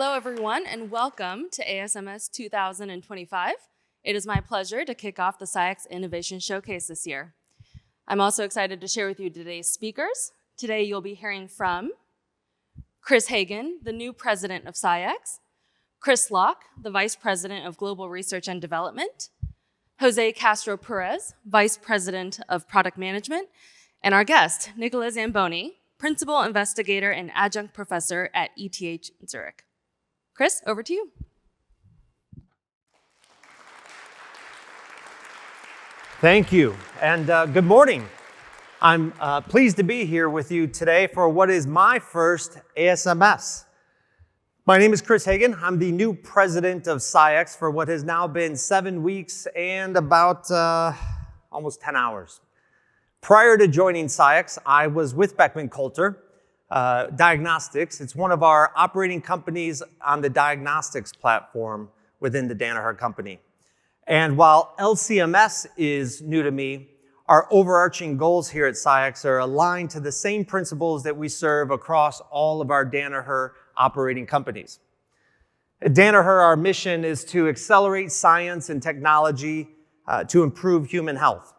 Hello, everyone, and welcome to ASMS 2025. It is my pleasure to kick off the SciEx Innovation Showcase this year. I'm also excited to share with you today's speakers. Today, you'll be hearing from Chris Hagan, the new president of SciEx, Chris Locke, the vice president of Global Research and Development, Jose Castro Perez, vice president of Product Management, and our guest, Nicola Zamboni, principal investigator and adjunct professor at ETH in Zurich. Chris, over to you. Thank you, and good morning. I'm pleased to be here with you today for what is my first ASMS. My name is Chris Hagan. I'm the new president of SciEx for what has now been 7 weeks and about almost 10 hours. Prior to joining SciEx, I was with Beckman Coulter Diagnostics. It's one of our operating companies on the diagnostics platform within the Danaher company. And while LCMS is new to me, our overarching goals here at SciEx are aligned to the same principles that we serve across all of our Danaher operating companies. At Danaher, our mission is to accelerate science and technology to improve human health.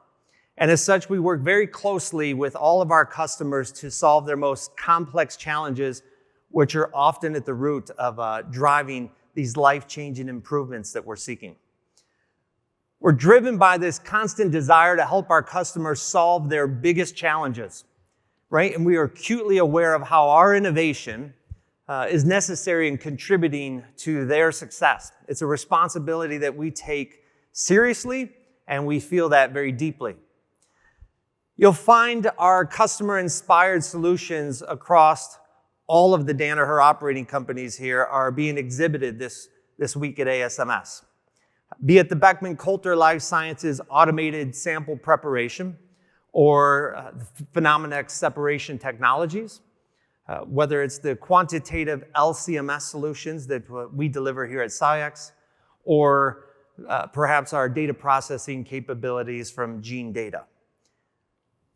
And as such, we work very closely with all of our customers to solve their most complex challenges, which are often at the root of driving these life-changing improvements that we're seeking. We're driven by this constant desire to help our customers solve their biggest challenges, right? And we are acutely aware of how our innovation is necessary in contributing to their success. It's a responsibility that we take seriously, and we feel that very deeply. You'll find our customer-inspired solutions across all of the Danaher operating companies here are being exhibited this week at ASMS. Be it the Beckman Coulter Life Sciences automated sample preparation or Phenomenex separation technologies, whether it's the quantitative LCMS solutions that we deliver here at SciEx, or perhaps our data processing capabilities from Gene Data.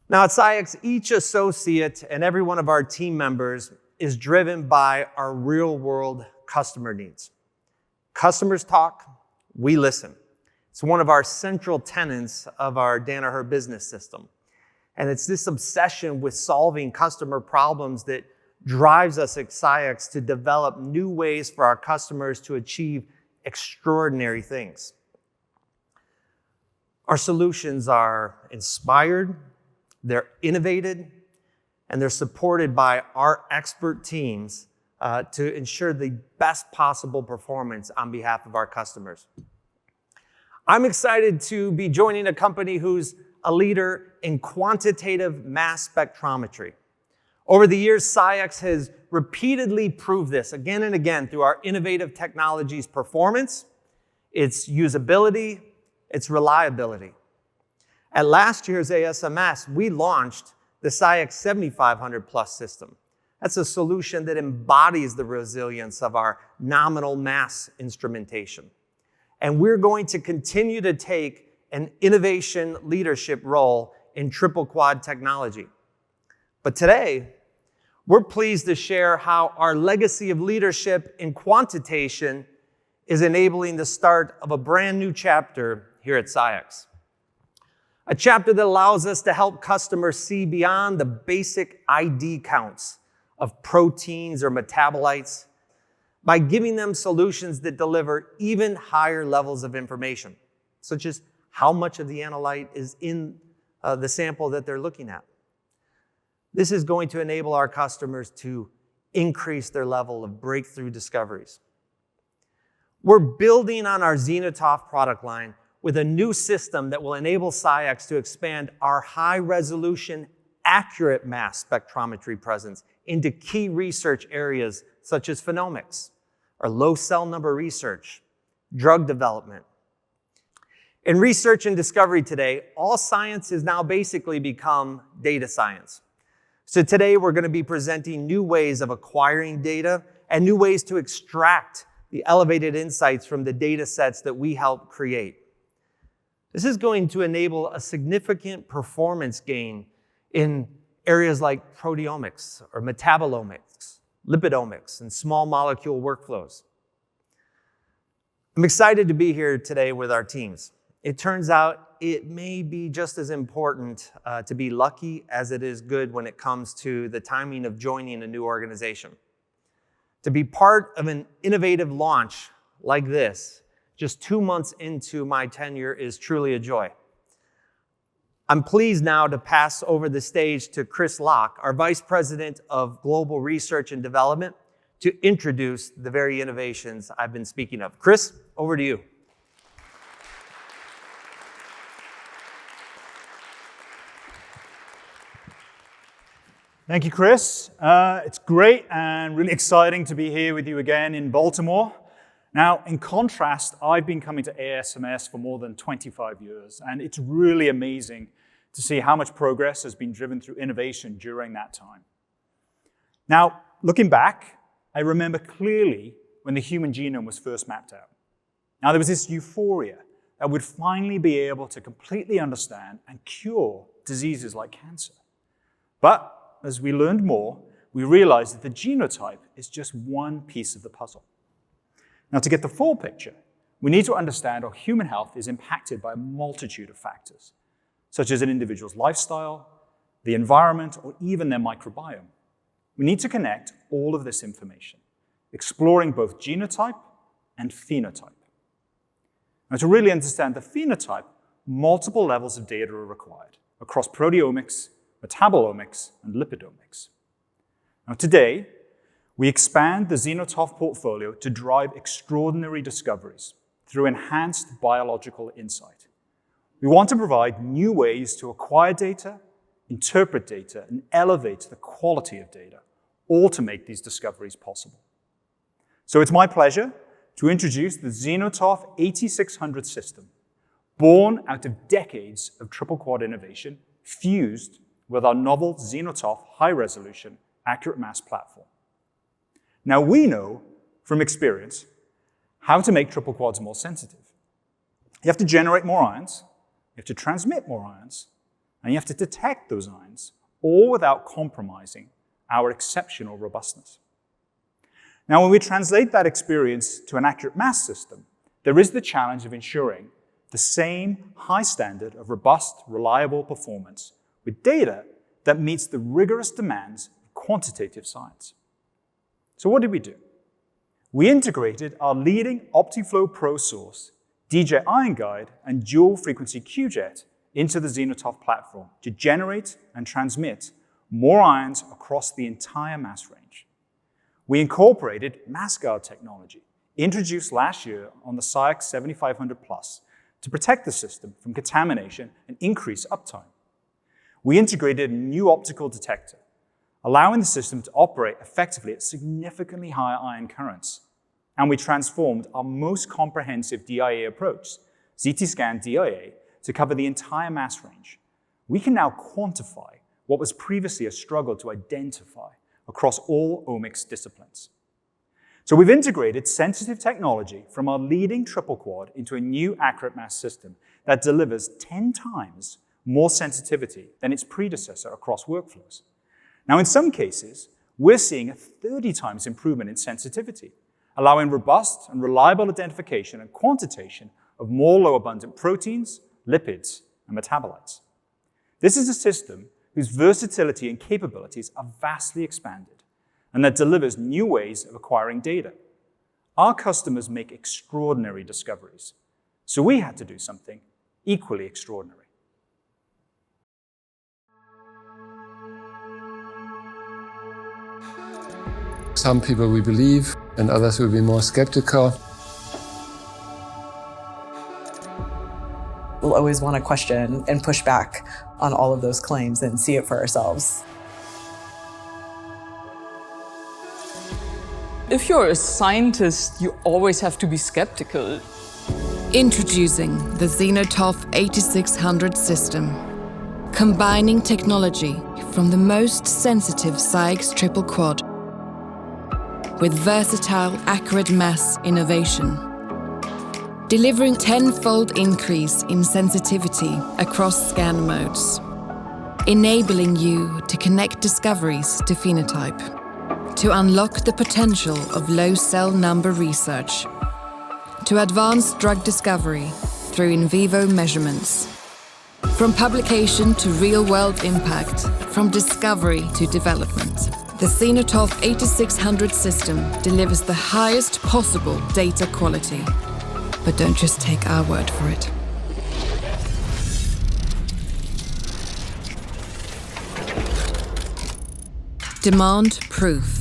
Now at SciEx, each associate and every one of our team members is driven by our real-world customer needs. Customers talk, we listen. It's one of our central tenets of our Danaher business system. And it's this obsession with solving customer problems that drives us at SciEx to develop new ways for our customers to achieve extraordinary things. Our solutions are inspired, they're innovated, and they're supported by our expert teams to ensure the best possible performance on behalf of our customers. I'm excited to be joining a company who's a leader in quantitative mass spectrometry. Over the years, SciEx has repeatedly proved this again and again through our innovative technology's performance, its usability, its reliability. At last year's ASMS, we launched the SciEx 7500 Plus system. That's a solution that embodies the resilience of our nominal mass instrumentation. And we're going to continue to take an innovation leadership role in triple quad technology. But today, we're pleased to share how our legacy of leadership in quantitation is enabling the start of a brand new chapter here at SciEx. A chapter that allows us to help customers see beyond the basic ID counts of proteins or metabolites by giving them solutions that deliver even higher levels of information, such as how much of the analyte is in the sample that they're looking at. This is going to enable our customers to increase their level of breakthrough discoveries. We're building on our Zenitov product line with a new system that will enable SciEx to expand our high-resolution, accurate mass spectrometry presence into key research areas such as phenomics, or low cell number research, drug development. In research and discovery today, all science has now basically become data science. So today we're going to be presenting new ways of acquiring data and new ways to extract the elevated insights from the data sets that we help create. This is going to enable a significant performance gain in areas like proteomics or metabolomics, lipidomics, and small molecule workflows. I'm excited to be here today with our teams. It turns out it may be just as important to be lucky as it is good when it comes to the timing of joining a new organization. To be part of an innovative launch like this, just 2 months into my tenure, is truly a joy. I'm pleased now to pass over the stage to Chris Locke, our Vice President of Global Research and Development, to introduce the very innovations I've been speaking of. Chris, over to you. Thank you, Chris. It's great and really exciting to be here with you again in Baltimore. Now, in contrast, I've been coming to ASMS for more than 25 years, and it's really amazing to see how much progress has been driven through innovation during that time. Now, looking back, I remember clearly when the human genome was first mapped out. Now, there was this euphoria that we'd finally be able to completely understand and cure diseases like cancer. But as we learned more, we realized that the genotype is just one piece of the puzzle. Now, to get the full picture, we need to understand how human health is impacted by a multitude of factors, such as an individual's lifestyle, the environment, or even their microbiome. We need to connect all of this information, exploring both genotype and phenotype. Now, to really understand the phenotype, multiple levels of data are required across proteomics, metabolomics, and lipidomics. Now, today, we expand the Xenotoph portfolio to drive extraordinary discoveries through enhanced biological insight. We want to provide new ways to acquire data, interpret data, and elevate the quality of data, all to make these discoveries possible. So it's my pleasure to introduce the Xenotoph 8600 system, born out of decades of triple quad innovation, fused with our novel Xenotoph high-resolution accurate mass platform. Now, we know from experience how to make triple quads more sensitive. You have to generate more ions, you have to transmit more ions, and you have to detect those ions, all without compromising our exceptional robustness. Now, when we translate that experience to an accurate mass system, there is the challenge of ensuring the same high standard of robust, reliable performance with data that meets the rigorous demands of quantitative science. So what did we do? We integrated our leading OptiFlow Pro source, DJ Ion Guide, and dual frequency QJet into the Xenotoph platform to generate and transmit more ions across the entire mass range. We incorporated MassGuard technology, introduced last year on the SCIEX 7500 Plus, to protect the system from contamination and increase uptime. We integrated a new optical detector, allowing the system to operate effectively at significantly higher ion currents. And we transformed our most comprehensive DIA approach, ZT-Scan DIA, to cover the entire mass range. We can now quantify what was previously a struggle to identify across all omics disciplines. So we've integrated sensitive technology from our leading triple quad into a new accurate mass system that delivers 10 times more sensitivity than its predecessor across workflows. Now, in some cases, we're seeing a 30 times improvement in sensitivity, allowing robust and reliable identification and quantitation of more low-abundant proteins, lipids, and metabolites. This is a system whose versatility and capabilities are vastly expanded and that delivers new ways of acquiring data. Our customers make extraordinary discoveries, so we had to do something equally extraordinary. Some people will believe, and others will be more skeptical. We'll always want to question and push back on all of those claims and see it for ourselves. If you're a scientist, you always have to be skeptical. Introducing the Xenotoph 8600 system, combining technology from the most sensitive SCIEX triple quad with versatile accurate mass innovation, delivering 10-fold increase in sensitivity across scan modes, enabling you to connect discoveries to phenotype, to unlock the potential of low cell number research, to advance drug discovery through in vivo measurements. From publication to real-world impact, from discovery to development, the Xenotolf 8600 system delivers the highest possible data quality. But don't just take our word for it. Demand proof.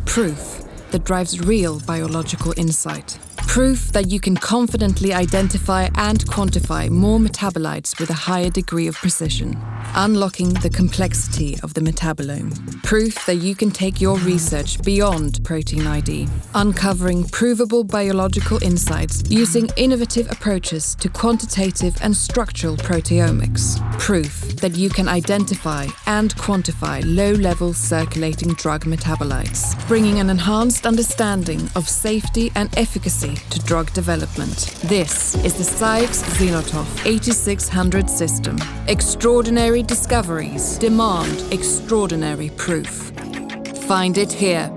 Proof that drives real biological insight. Proof that you can confidently identify and quantify more metabolites with a higher degree of precision, unlocking the complexity of the metabolome. Proof that you can take your research beyond protein ID, uncovering provable biological insights using innovative approaches to quantitative and structural proteomics. Proof that you can identify and quantify low-level circulating drug metabolites, bringing an enhanced understanding of safety and efficacy to drug development. This is the SCIEX Xenotolf 8600 system. Extraordinary discoveries demand extraordinary proof. Find it here.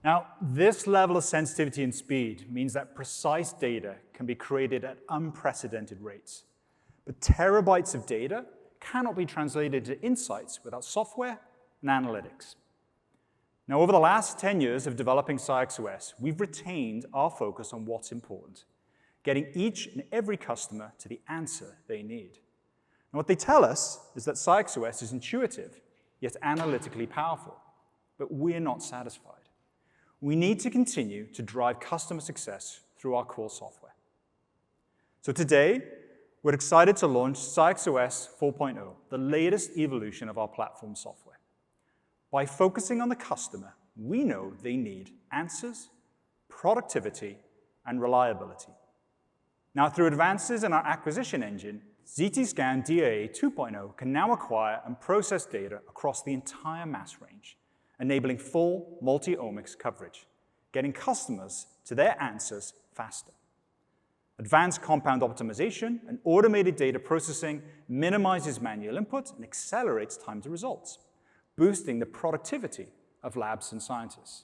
Now, this level of sensitivity and speed means that precise data can be created at unprecedented rates. But terabytes of data cannot be translated to insights without software and analytics. Now, over the last 10 years of developing SCIEX OS, we've retained our focus on what's important, getting each and every customer to the answer they need. And what they tell us is that SCIEX OS is intuitive, yet analytically powerful. But we're not satisfied. We need to continue to drive customer success through our core software. So today, we're excited to launch SCIEX OS 4.0, the latest evolution of our platform software. By focusing on the customer, we know they need answers, productivity, and reliability. Now, through advances in our acquisition engine, ZTScan DAA 2.0 can now acquire and process data across the entire mass range, enabling full multi-omics coverage, getting customers to their answers faster. Advanced compound optimization and automated data processing minimizes manual input and accelerates time to results, boosting the productivity of labs and scientists.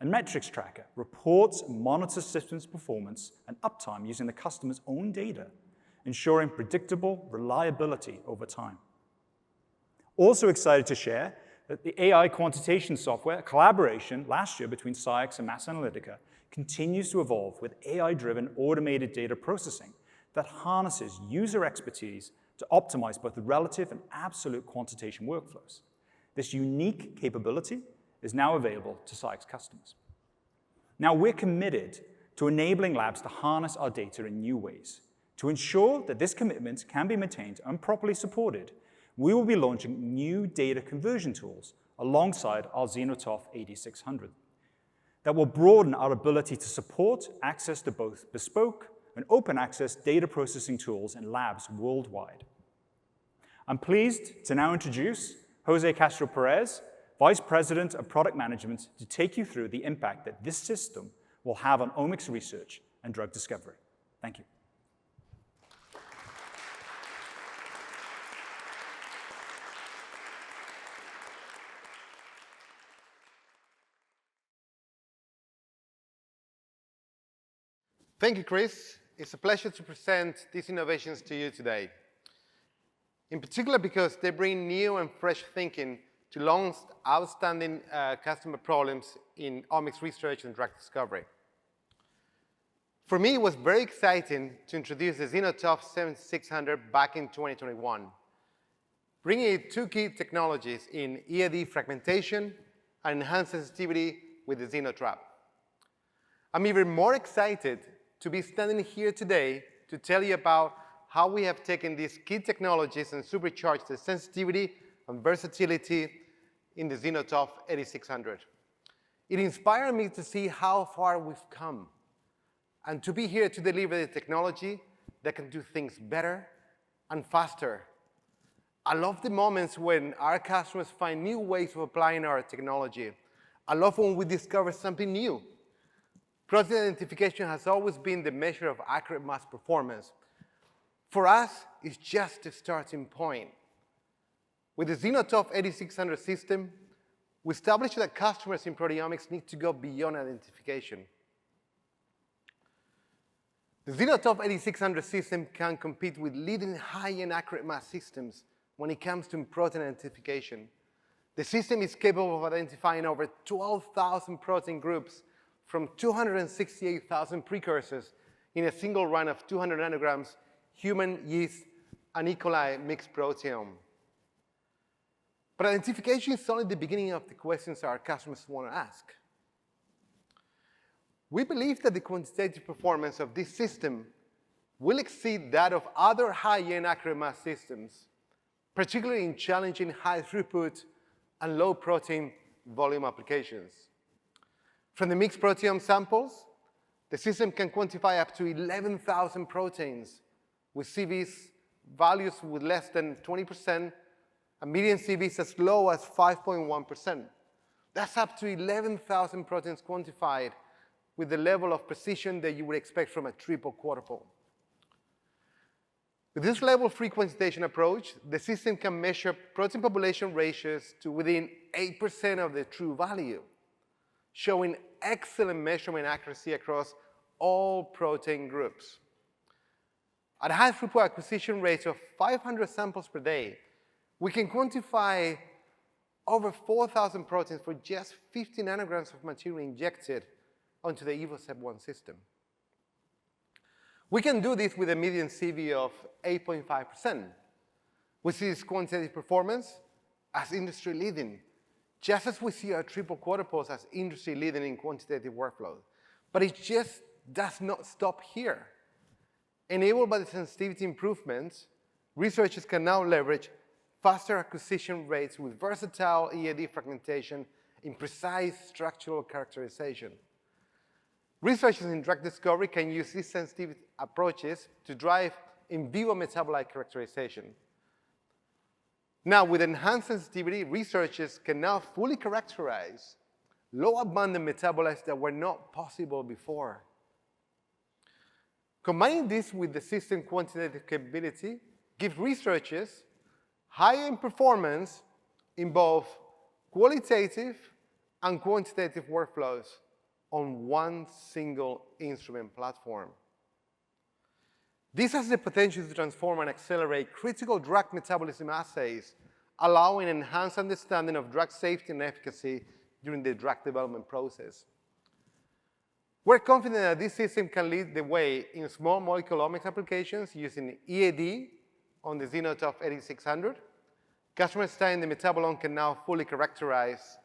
And Metrics Tracker reports and monitors systems performance and uptime using the customer's own data, ensuring predictable reliability over time. Also excited to share that the AI quantitation software, a collaboration last year between SCIEX and Mass Analytica, continues to evolve with AI-driven automated data processing that harnesses user expertise to optimize both the relative and absolute quantitation workflows. This unique capability is now available to SCIEX customers. Now, we're committed to enabling labs to harness our data in new ways. To ensure that this commitment can be maintained and properly supported, we will be launching new data conversion tools alongside our Xenotolf 8600 that will broaden our ability to support access to both bespoke and open access data processing tools in labs worldwide. I'm pleased to now introduce Jose Castro Perez, Vice President of Product Management, to take you through the impact that this system will have on omics research and drug discovery. Thank you. Thank you, Chris. It's a pleasure to present these innovations to you today. In particular because they bring new and fresh thinking to long outstanding customer problems in omics research and drug discovery. For me, it was very exciting to introduce the Xenotolf 7600 back in 2021, bringing two key technologies in EAD fragmentation and enhanced sensitivity with the Xenotrap. I'm even more excited to be standing here today to tell you about how we have taken these key technologies and supercharged the sensitivity and versatility in the Xenotolf 8600. It inspired me to see how far we've come and to be here to deliver the technology that can do things better and faster. I love the moments when our customers find new ways of applying our technology. I love when we discover something new. Protein identification has always been the measure of accurate mass performance. For us, it's just a starting point. With the Xenotop 8600 system, we established that customers in proteomics need to go beyond identification. The Xenotop 8600 system can compete with leading high-end accurate mass systems when it comes to protein identification. The system is capable of identifying over 12,000 protein groups from 268,000 precursors in a single run of 200 nanograms human, yeast, and E. coli mixed proteome. But identification is only the beginning of the questions our customers want to ask. We believe that the quantitative performance of this system will exceed that of other high-end accurate mass systems, particularly in challenging high throughput and low protein volume applications. From the mixed proteome samples, the system can quantify up to 11,000 proteins with CVs values with less than 20%, and median CVs as low as 5.1%. That's up to 11,000 proteins quantified with the level of precision that you would expect from a triple quadruple. With this level-free quantitation approach, the system can measure protein population ratios to within 8% of the true value, showing excellent measurement accuracy across all protein groups. At a high throughput acquisition rate of 500 samples per day, we can quantify over 4,000 proteins for just 50 nanograms of material injected onto the EvoSep1 system. We can do this with a median CV of 8.5%. We see this quantitative performance as industry-leading, just as we see our triple quadruples as industry-leading in quantitative workflow. But it just does not stop here. Enabled by the sensitivity improvements, researchers can now leverage faster acquisition rates with versatile EAD fragmentation in precise structural characterization. Researchers in drug discovery can use these sensitivity approaches to drive in vivo metabolite characterization. Now, with enhanced sensitivity, researchers can now fully characterize low-abundant metabolites that were not possible before. Combining this with the system quantitative capability gives researchers high-end performance in both qualitative and quantitative workflows on one single instrument platform. This has the potential to transform and accelerate critical drug metabolism assays, allowing enhanced understanding of drug safety and efficacy during the drug development process. We're confident that this system can lead the way in small molecule omics applications using EAD on the Xenotop 8600. Customers studying the metabolome can now fully characterize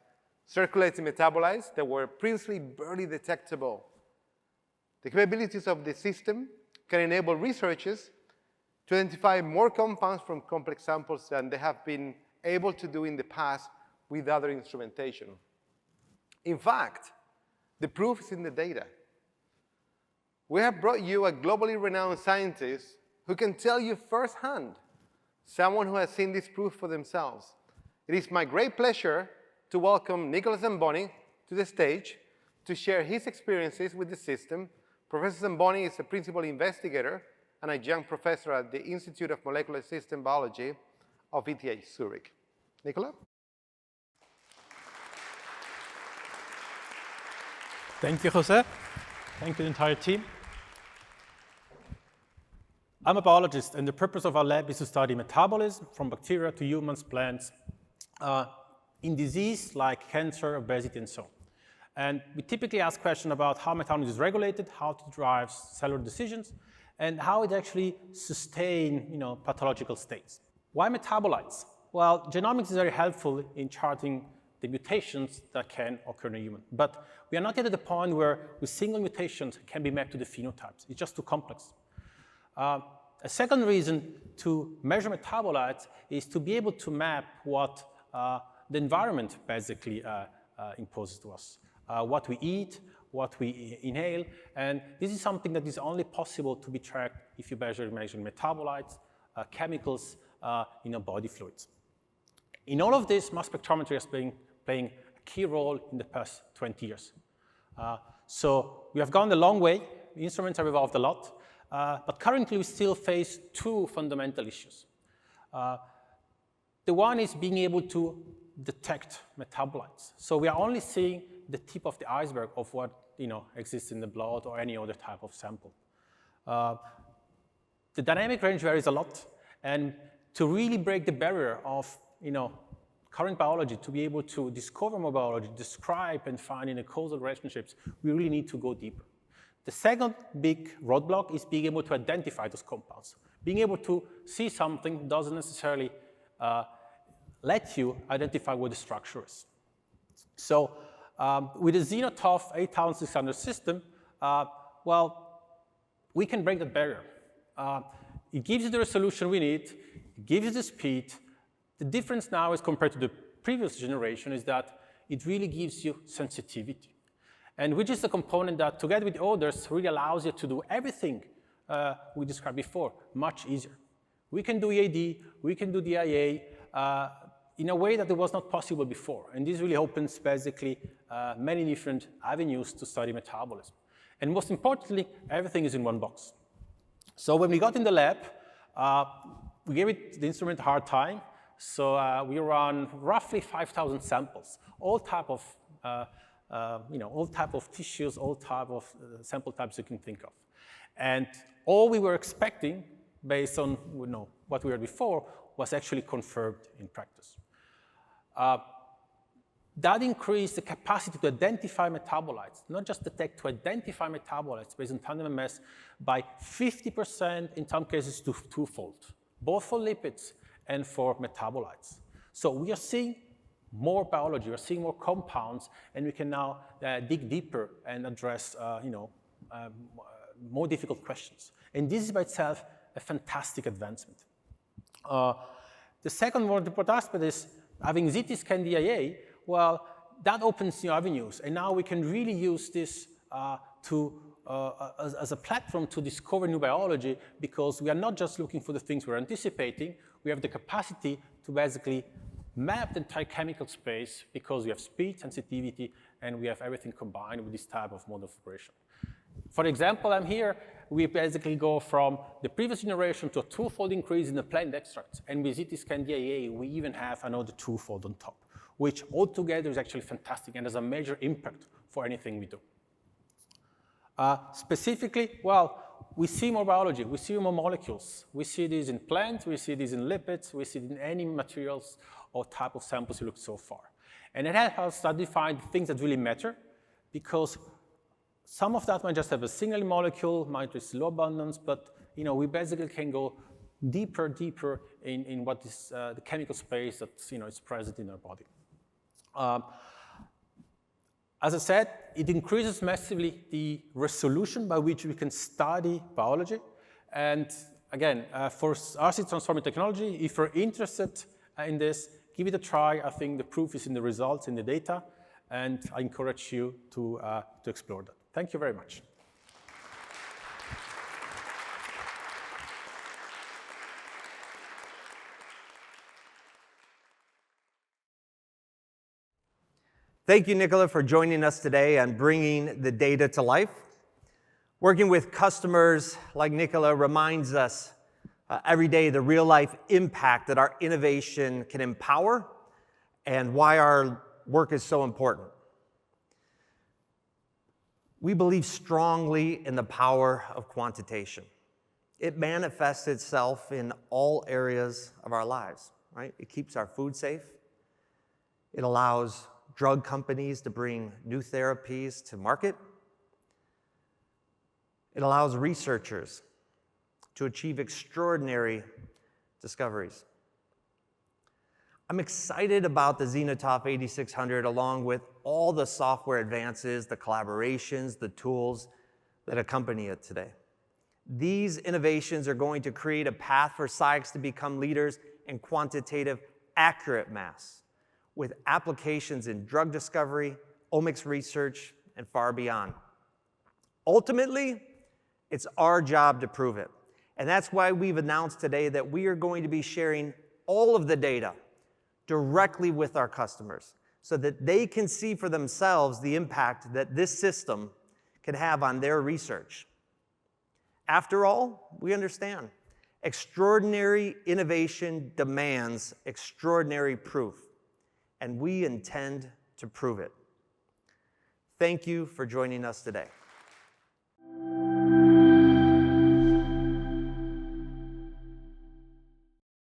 circulating metabolites that were previously barely detectable. The capabilities of the system can enable researchers to identify more compounds from complex samples than they have been able to do in the past with other instrumentation. In fact, the proof is in the data. We have brought you a globally renowned scientist who can tell you firsthand, someone who has seen this proof for themselves. It is my great pleasure to welcome Nicholas Zamboni to the stage to share his experiences with the system. Professor Zamboni is a principal investigator and adjunct professor at the Institute of Molecular System Biology of ETH Zurich. Nicola? Thank you, Jose. Thank you, the entire team. I'm a biologist, and the purpose of our lab is to study metabolism from bacteria to humans, plants, in disease like cancer, obesity, and so on. And we typically ask questions about how metabolism is regulated, how it drives cellular decisions, and how it actually sustains pathological states. Why metabolites? Well, genomics is very helpful in charting the mutations that can occur in a human. But we are not yet at the point where with single mutations can be mapped to the phenotypes. It's just too complex. A second reason to measure metabolites is to be able to map what the environment basically imposes to us. What we eat, what we inhale, and this is something that is only possible to be tracked if you measure metabolites, chemicals in our body fluids. In all of this, mass spectrometry has been playing a key role in the past 20 years. So we have gone a long way. The instruments have evolved a lot. But currently we still face two fundamental issues. The one is being able to detect metabolites. So we are only seeing the tip of the iceberg of what exists in the blood or any other type of sample. The dynamic range varies a lot, and to really break the barrier of current biology, to be able to discover more biology, describe and find causal relationships, we really need to go deeper. The second big roadblock is being able to identify those compounds. Being able to see something doesn't necessarily let you identify what the structure is. So with the xenotaph 8600 system, we can break that barrier. It gives you the resolution we need, it gives you the speed. The difference now is compared to the previous generation is that it really gives you sensitivity. And which is the component that, together with the others, really allows you to do everything we described before much easier. We can do EAD, we can do DIA in a way that it was not possible before. And this really opens basically many different avenues to study metabolism. And most importantly, everything is in one box. So when we got in the lab, we gave the instrument a hard time. So we ran roughly 5,000 samples, all type of tissues, all type of sample types you can think of. And all we were expecting, based on what we heard before, was actually confirmed in practice. That increased the capacity to identify metabolites, not just detect, to identify metabolites based on tandem MS by 50%, in some cases to twofold, both for lipids and for metabolites. So we are seeing more biology, we're seeing more compounds, and we can now dig deeper and address more difficult questions. And this is by itself a fantastic advancement. The second more important aspect is having CT scan DIA. Well, that opens new avenues, and now we can really use this as a platform to discover new biology, because we are not just looking for the things we're anticipating, we have the capacity to basically map the entire chemical space, because we have speed, sensitivity, and we have everything combined with this type of mode of operation. For example, I'm here, we basically go from the previous generation to a twofold increase in the plant extracts, and with CT scan DIA, we even have another twofold on top, which altogether is actually fantastic and has a major impact for anything we do. Specifically, we see more biology, we see more molecules. We see these in plants, we see these in lipids, we see it in any materials or type of samples you look so far. And it helps us identify the things that really matter, because some of that might just have a single molecule, might be low abundance, but we basically can go deeper in what is the chemical space that is present in our body. As I said, it increases massively the resolution by which we can study biology. And again, for RC transforming technology, if you're interested in this, give it a try. I think the proof is in the results, in the data, and I encourage you to explore that. Thank you very much. Thank you, Nicola, for joining us today and bringing the data to life. Working with customers like Nicola reminds us every day the real-life impact that our innovation can empower and why our work is so important. We believe strongly in the power of quantitation. It manifests itself in all areas of our lives, right? It keeps our food safe. It allows drug companies to bring new therapies to market. It allows researchers to achieve extraordinary discoveries. I'm excited about the xenotaph 8600 along with all the software advances, the collaborations, the tools that accompany it today. These innovations are going to create a path for SCIEX to become leaders in quantitative, accurate mass, with applications in drug discovery, omics research, and far beyond. Ultimately, it's our job to prove it. And that's why we've announced today that we are going to be sharing all of the data directly with our customers so that they can see for themselves the impact that this system can have on their research. After all, we understand extraordinary innovation demands extraordinary proof, and we intend to prove it. Thank you for joining us today.